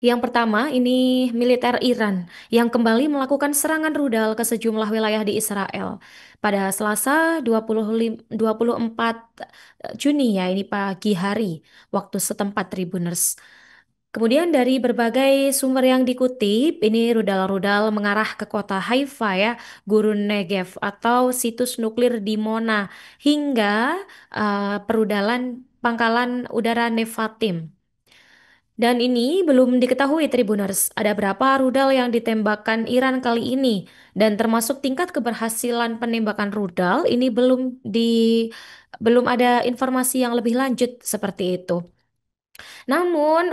Yang pertama, ini militer Iran yang kembali melakukan serangan rudal ke sejumlah wilayah di Israel. Pada Selasa 24 Juni ya, ini pagi hari, waktu setempat Tribuners. Kemudian dari berbagai sumber yang dikutip, ini rudal-rudal mengarah ke kota Haifa ya, Gurun Negev atau situs nuklir di Mona, hingga perudalan pangkalan udara Nevatim. Dan ini belum diketahui Tribuners, ada berapa rudal yang ditembakkan Iran kali ini. Dan termasuk tingkat keberhasilan penembakan rudal ini belum ada informasi yang lebih lanjut seperti itu. Namun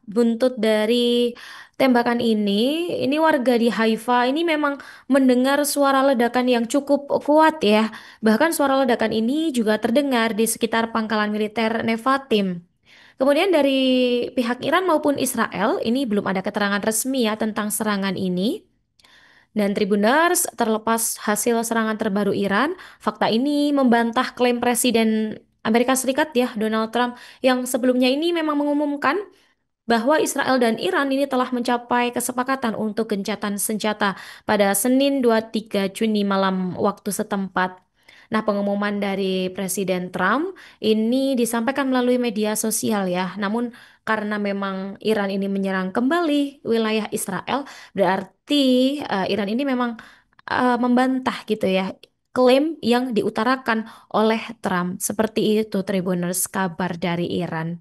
buntut dari tembakan ini warga di Haifa ini memang mendengar suara ledakan yang cukup kuat ya. Bahkan suara ledakan ini juga terdengar di sekitar pangkalan militer Nevatim. Kemudian dari pihak Iran maupun Israel, ini belum ada keterangan resmi ya tentang serangan ini. Dan Tribuners, terlepas hasil serangan terbaru Iran, fakta ini membantah klaim Presiden Amerika Serikat ya, Donald Trump, yang sebelumnya ini memang mengumumkan bahwa Israel dan Iran ini telah mencapai kesepakatan untuk gencatan senjata pada Senin 23 Juni malam waktu setempat. Nah, pengumuman dari Presiden Trump ini disampaikan melalui media sosial ya. Namun karena memang Iran ini menyerang kembali wilayah Israel, berarti Iran ini memang membantah gitu ya klaim yang diutarakan oleh Trump. Seperti itu Tribuners kabar dari Iran.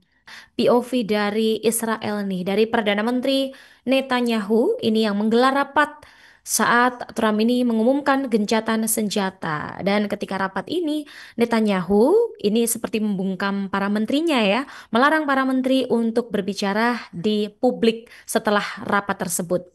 POV dari Israel nih, dari Perdana Menteri Netanyahu ini yang menggelar rapat saat Trump ini mengumumkan gencatan senjata. Dan ketika rapat ini, Netanyahu ini seperti membungkam para menterinya ya, melarang para menteri untuk berbicara di publik setelah rapat tersebut.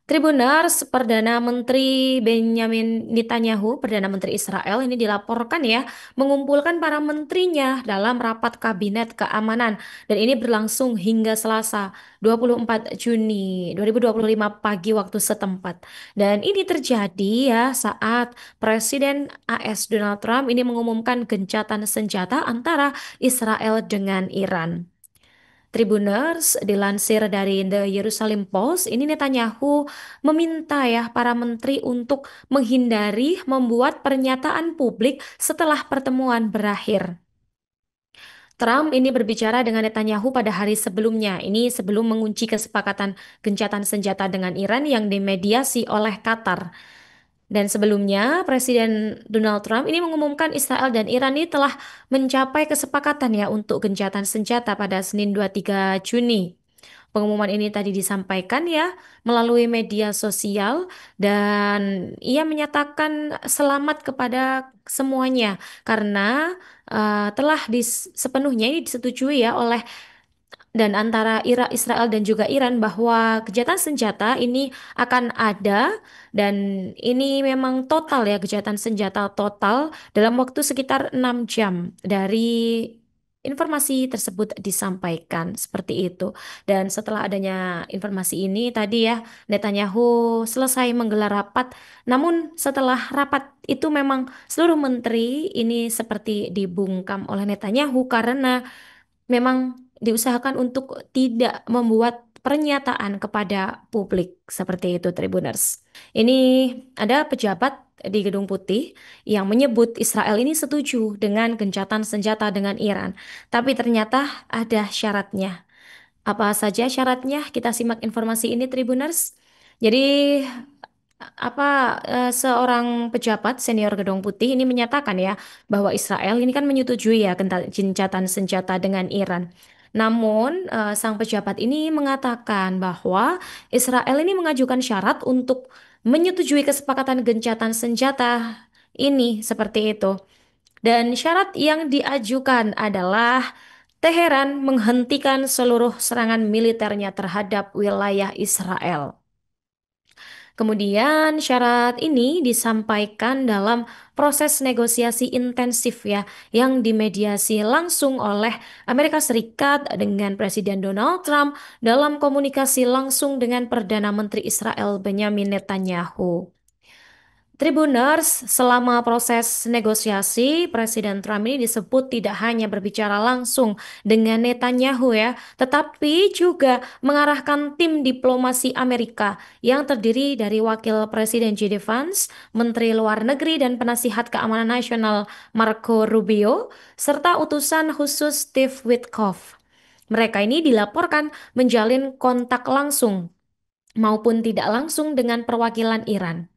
Tribuners, Perdana Menteri Benjamin Netanyahu, Perdana Menteri Israel ini dilaporkan ya, mengumpulkan para menterinya dalam rapat kabinet keamanan. Dan ini berlangsung hingga Selasa 24 Juni 2025 pagi waktu setempat. Dan ini terjadi ya saat Presiden AS Donald Trump ini mengumumkan gencatan senjata antara Israel dengan Iran. Tribuners dilansir dari The Jerusalem Post, ini Netanyahu meminta ya para menteri untuk menghindari membuat pernyataan publik setelah pertemuan berakhir. Trump ini berbicara dengan Netanyahu pada hari sebelumnya, ini sebelum mengunci kesepakatan gencatan senjata dengan Iran yang dimediasi oleh Qatar. Dan sebelumnya, Presiden Donald Trump ini mengumumkan Israel dan Iran ini telah mencapai kesepakatan ya untuk gencatan senjata pada Senin 23 Juni. Pengumuman ini tadi disampaikan ya melalui media sosial dan ia menyatakan selamat kepada semuanya karena telah sepenuhnya ini disetujui ya oleh dan antara Israel dan juga Iran bahwa kejahatan senjata ini akan ada dan ini memang total ya kejahatan senjata total dalam waktu sekitar 6 jam dari informasi tersebut disampaikan seperti itu. Dan setelah adanya informasi ini tadi ya Netanyahu selesai menggelar rapat. Namun setelah rapat itu memang seluruh menteri ini seperti dibungkam oleh Netanyahu karena memang diusahakan untuk tidak membuat pernyataan kepada publik seperti itu Tribuners. Ini ada pejabat di Gedung Putih yang menyebut Israel ini setuju dengan gencatan senjata dengan Iran, tapi ternyata ada syaratnya. Apa saja syaratnya? Kita simak informasi ini Tribuners. Jadi seorang pejabat senior Gedung Putih ini menyatakan ya bahwa Israel ini kan menyetujui ya gencatan senjata dengan Iran. Namun sang pejabat ini mengatakan bahwa Israel ini mengajukan syarat untuk menyetujui kesepakatan gencatan senjata ini seperti itu. Dan syarat yang diajukan adalah Teheran menghentikan seluruh serangan militernya terhadap wilayah Israel. Kemudian syarat ini disampaikan dalam proses negosiasi intensif ya yang dimediasi langsung oleh Amerika Serikat dengan Presiden Donald Trump dalam komunikasi langsung dengan Perdana Menteri Israel Benjamin Netanyahu. Tribuners, selama proses negosiasi, Presiden Trump ini disebut tidak hanya berbicara langsung dengan Netanyahu ya, tetapi juga mengarahkan tim diplomasi Amerika yang terdiri dari Wakil Presiden J.D. Vance, Menteri Luar Negeri dan Penasihat Keamanan Nasional Marco Rubio, serta utusan khusus Steve Witkoff. Mereka ini dilaporkan menjalin kontak langsung maupun tidak langsung dengan perwakilan Iran.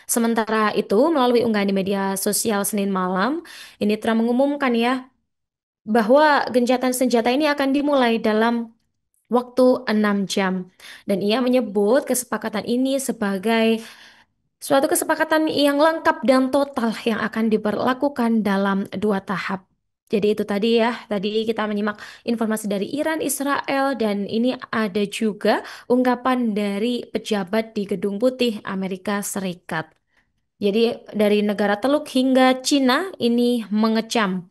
Sementara itu, melalui unggahan di media sosial Senin malam, ini Trump mengumumkan ya bahwa gencatan senjata ini akan dimulai dalam waktu 6 jam. Dan ia menyebut kesepakatan ini sebagai suatu kesepakatan yang lengkap dan total yang akan diberlakukan dalam 2 tahap. Jadi itu tadi ya, tadi kita menyimak informasi dari Iran, Israel, dan ini ada juga ungkapan dari pejabat di Gedung Putih Amerika Serikat. Jadi dari negara Teluk hingga Cina ini mengecam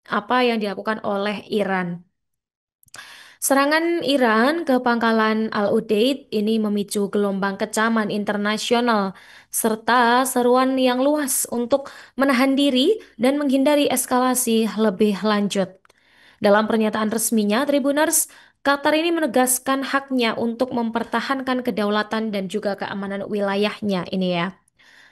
apa yang dilakukan oleh Iran. Serangan Iran ke pangkalan Al-Udeid ini memicu gelombang kecaman internasional serta seruan yang luas untuk menahan diri dan menghindari eskalasi lebih lanjut. Dalam pernyataan resminya, Tribuners, Qatar ini menegaskan haknya untuk mempertahankan kedaulatan dan juga keamanan wilayahnya ini ya.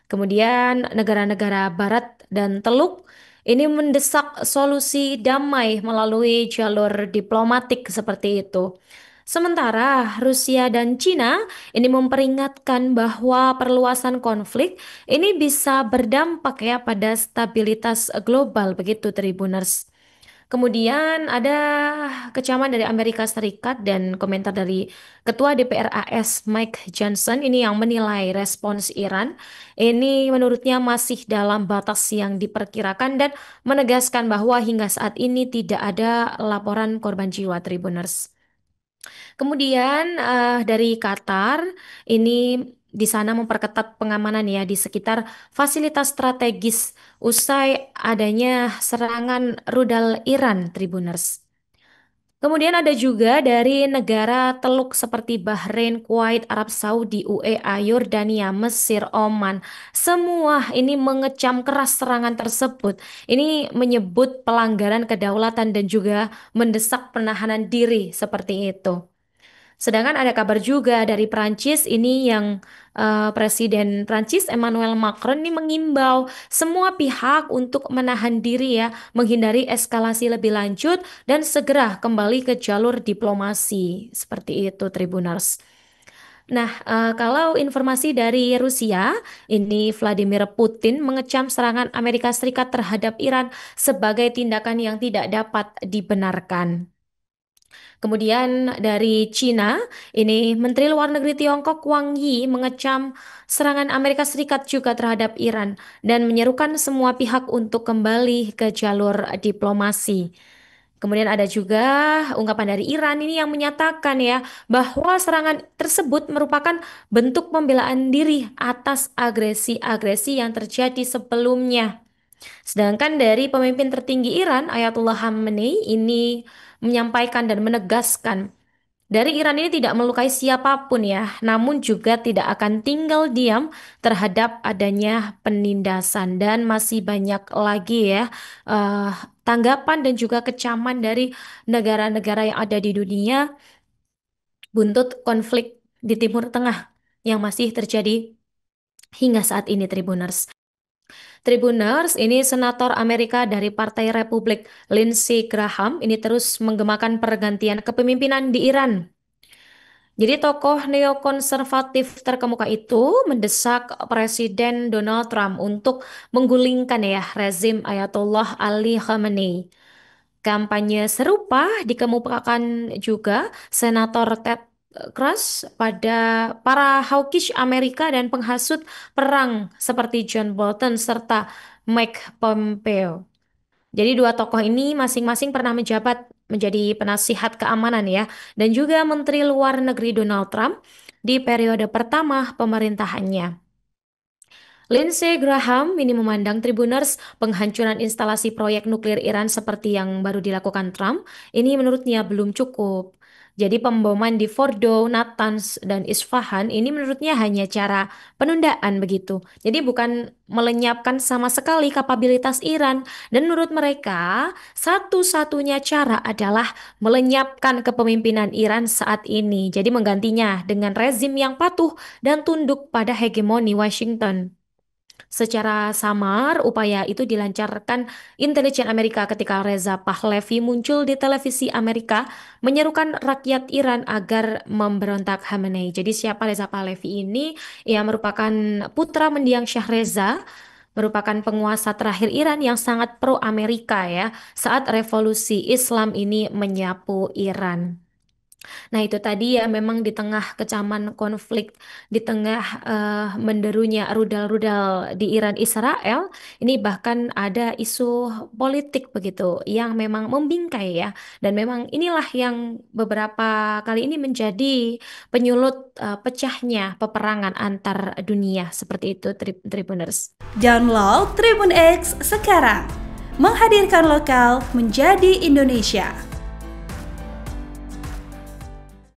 Kemudian negara-negara Barat dan Teluk ini mendesak solusi damai melalui jalur diplomatik seperti itu. Sementara Rusia dan Cina ini memperingatkan bahwa perluasan konflik ini bisa berdampak ya pada stabilitas global begitu Tribuners. Kemudian ada kecaman dari Amerika Serikat dan komentar dari Ketua DPR AS Mike Johnson ini yang menilai respons Iran ini menurutnya masih dalam batas yang diperkirakan dan menegaskan bahwa hingga saat ini tidak ada laporan korban jiwa Tribuners. Kemudian dari Qatar ini di sana memperketat pengamanan ya di sekitar fasilitas strategis usai adanya serangan rudal Iran, Tribuners. Kemudian ada juga dari negara Teluk seperti Bahrain, Kuwait, Arab Saudi, UEA, Yordania, Mesir, Oman. Semua ini mengecam keras serangan tersebut. Ini menyebut pelanggaran kedaulatan dan juga mendesak penahanan diri seperti itu. Sedangkan ada kabar juga dari Prancis ini yang Presiden Prancis Emmanuel Macron ini mengimbau semua pihak untuk menahan diri ya, menghindari eskalasi lebih lanjut dan segera kembali ke jalur diplomasi. Seperti itu, Tribuners. Nah, kalau informasi dari Rusia, ini Vladimir Putin mengecam serangan Amerika Serikat terhadap Iran sebagai tindakan yang tidak dapat dibenarkan. Kemudian dari Cina, ini Menteri Luar Negeri Tiongkok Wang Yi mengecam serangan Amerika Serikat juga terhadap Iran dan menyerukan semua pihak untuk kembali ke jalur diplomasi. Kemudian ada juga ungkapan dari Iran ini yang menyatakan ya bahwa serangan tersebut merupakan bentuk pembelaan diri atas agresi-agresi yang terjadi sebelumnya. Sedangkan dari pemimpin tertinggi Iran, Ayatullah Khamenei ini menyampaikan dan menegaskan, dari Iran ini tidak melukai siapapun ya, namun juga tidak akan tinggal diam terhadap adanya penindasan dan masih banyak lagi ya eh, tanggapan dan juga kecaman dari negara-negara yang ada di dunia buntut konflik di Timur Tengah yang masih terjadi hingga saat ini, Tribuners. Tribuners, ini senator Amerika dari Partai Republik Lindsey Graham ini terus menggemakan pergantian kepemimpinan di Iran. Jadi tokoh neokonservatif terkemuka itu mendesak Presiden Donald Trump untuk menggulingkan ya rezim Ayatollah Ali Khamenei. Kampanye serupa dikemukakan juga Senator Ted Cruz pada para hawkish Amerika dan penghasut perang seperti John Bolton serta Mike Pompeo. Jadi dua tokoh ini masing-masing pernah menjabat menjadi penasihat keamanan ya dan juga Menteri Luar Negeri Donald Trump di periode pertama pemerintahannya. Lindsey Graham ini memandang Tribuners penghancuran instalasi proyek nuklir Iran seperti yang baru dilakukan Trump ini menurutnya belum cukup. Jadi pemboman di Fordo, Natanz, dan Isfahan ini menurutnya hanya cara penundaan begitu. Jadi bukan melenyapkan sama sekali kapabilitas Iran. Dan menurut mereka, satu-satunya cara adalah melenyapkan kepemimpinan Iran saat ini. Jadi menggantinya dengan rezim yang patuh dan tunduk pada hegemoni Washington. Secara samar, upaya itu dilancarkan intelijen Amerika ketika Reza Pahlavi muncul di televisi Amerika menyerukan rakyat Iran agar memberontak Khamenei. Jadi siapa Reza Pahlavi ini? Ia merupakan putra mendiang Syah Reza, merupakan penguasa terakhir Iran yang sangat pro-Amerika ya, saat revolusi Islam ini menyapu Iran. Nah, itu tadi ya memang di tengah kecaman konflik, di tengah menderunya rudal-rudal di Iran Israel, ini bahkan ada isu politik begitu yang memang membingkai ya. Dan memang inilah yang beberapa kali ini menjadi penyulut pecahnya peperangan antar dunia seperti itu, Tribuners. Download Tribun X sekarang. Menghadirkan lokal menjadi Indonesia.